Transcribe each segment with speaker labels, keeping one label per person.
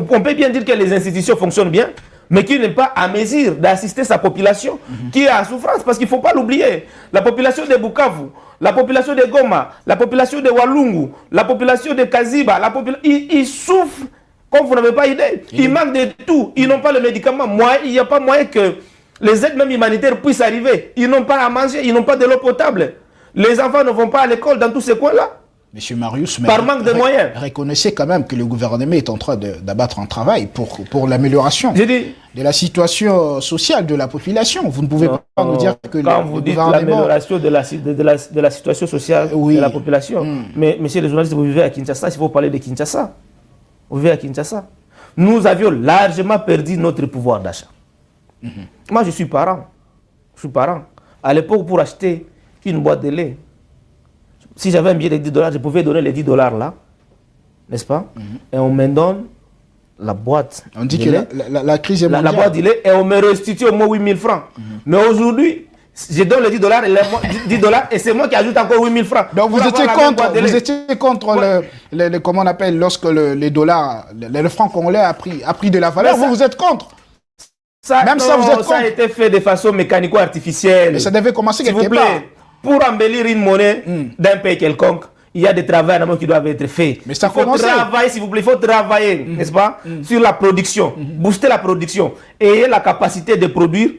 Speaker 1: on peut bien dire que les institutions fonctionnent bien, mais qui n'est pas à mesure d'assister sa population qui est en souffrance. Parce qu'il ne faut pas l'oublier. La population de Bukavu, la population de Goma, la population de Walungu, la population de Kaziba, ils souffrent comme vous n'avez pas idée. Ils manquent de tout. Ils n'ont pas le médicament. Il n'y a pas moyen que les aides même humanitaires puissent arriver. Ils n'ont pas à manger, ils n'ont pas de l'eau potable. Les enfants ne vont pas à l'école dans tous ces coins-là.
Speaker 2: Monsieur Marius,
Speaker 1: par manque de moyens.
Speaker 2: Reconnaissez quand même que le gouvernement est en train d'abattre un travail pour l'amélioration de la situation sociale de la population. Vous ne pouvez pas nous dire que
Speaker 1: quand vous dites l'amélioration de la situation sociale de la population, mais monsieur les journalistes, vous vivez à Kinshasa, il faut parler de Kinshasa. Vous vivez à Kinshasa. Nous avions largement perdu notre pouvoir d'achat. Moi, je suis parent. À l'époque, pour acheter une boîte de lait, si j'avais un billet de 10 $, je pouvais donner les 10 $ là, n'est-ce pas? Et on me donne la boîte.
Speaker 2: On dit que la crise est mondiale.
Speaker 1: La boîte de lait, et on me restitue au moins 8 000 francs. Mais aujourd'hui, je donne les 10 $, et c'est moi qui ajoute encore 8 000 francs.
Speaker 2: Donc vous étiez contre comment on appelle, lorsque les dollars, le franc congolais a pris de la valeur, vous êtes contre?
Speaker 1: Même ça, vous êtes contre. Ça a été fait de façon mécanico-artificielle.
Speaker 2: Mais ça devait commencer quelque part.
Speaker 1: Pour embellir une monnaie d'un pays quelconque, il y a des travaux qui doivent être faits.
Speaker 2: Mais ça
Speaker 1: il faut travailler, s'il vous plaît, il faut travailler, n'est-ce pas, sur la production, booster la production, ayez la capacité de produire,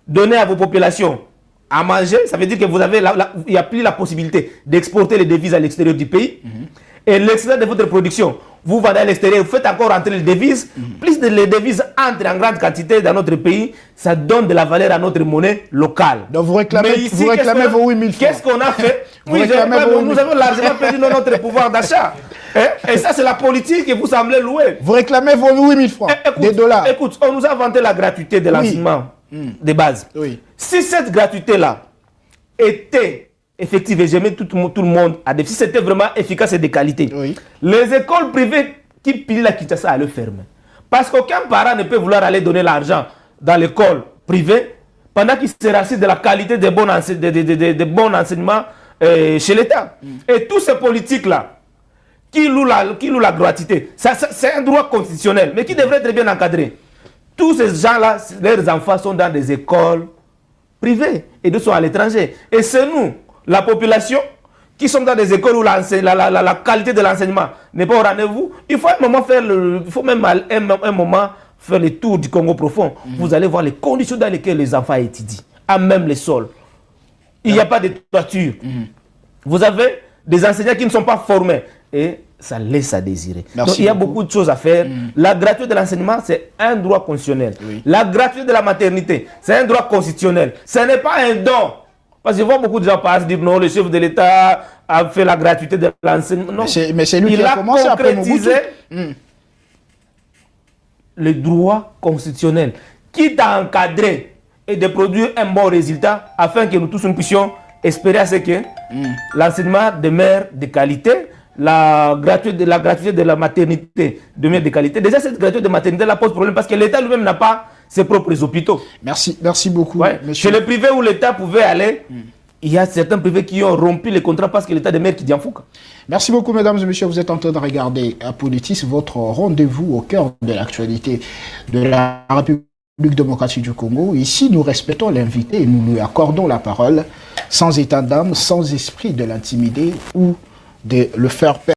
Speaker 1: donner à vos populations à manger. Ça veut dire que vous avez, il n'y a plus la possibilité d'exporter les devises à l'extérieur du pays. Et l'excédent de votre production, vous vendez à l'extérieur, vous faites encore rentrer les devises. Plus les devises entrent en grande quantité dans notre pays, ça donne de la valeur à notre monnaie locale.
Speaker 2: Donc vous réclamez vos 8 000 francs.
Speaker 1: Qu'est-ce qu'on a fait? Nous avons largement perdu notre pouvoir d'achat. Et ça, c'est la politique que vous semblez louer.
Speaker 2: Vous réclamez vos 8 000 francs, des dollars.
Speaker 1: Écoute, on nous a vanté la gratuité de l'enseignement de base. Si cette gratuité-là était effective, et j'ai mis tout le monde à défi, c'était vraiment efficace et de qualité. Les écoles privées qui pillent la Kinshasa à le fermer. Parce qu'aucun parent ne peut vouloir aller donner l'argent dans l'école privée pendant qu'il se rassure de la qualité des bons enseignements chez l'État. Et tous ces politiques-là, qui louent la gratuité, c'est un droit constitutionnel, mais qui devrait être bien encadré. Tous ces gens-là, leurs enfants sont dans des écoles privées et d'autres sont à l'étranger. Et c'est nous, la population, qui sommes dans des écoles où la qualité de l'enseignement n'est pas au rendez-vous. Il faut un moment faire le tour du Congo profond. Vous allez voir les conditions dans lesquelles les enfants étudient, à même les sols. Il n'y a pas de toiture. Vous avez des enseignants qui ne sont pas formés. Et ça laisse à désirer. Donc il y a beaucoup de choses à faire. La gratuité de l'enseignement, c'est un droit constitutionnel. La gratuité de la maternité, c'est un droit constitutionnel. Ce n'est pas un don. Parce que je vois beaucoup de gens passer dire non, le chef de l'État a fait la gratuité de l'enseignement. Non,
Speaker 2: mais c'est lui qui a commencé à
Speaker 1: concrétiser le droit constitutionnel, quitte à encadrer et de produire un bon résultat afin que nous tous nous puissions espérer à ce que l'enseignement demeure de qualité, la gratuité de la maternité demeure de qualité. Déjà, cette gratuité de maternité là pose problème parce que l'État lui-même n'a pas ses propres hôpitaux.
Speaker 2: Merci beaucoup. Monsieur.
Speaker 1: Chez le privé où l'État pouvait aller, il y a certains privés qui ont rompu les contrats parce que l'État demeure qui dit en fouca.
Speaker 2: Merci beaucoup, mesdames et messieurs. Vous êtes en train de regarder Politis, votre rendez-vous au cœur de l'actualité de la République démocratique du Congo. Ici, nous respectons l'invité et nous lui accordons la parole sans état d'âme, sans esprit de l'intimider ou de le faire perdre.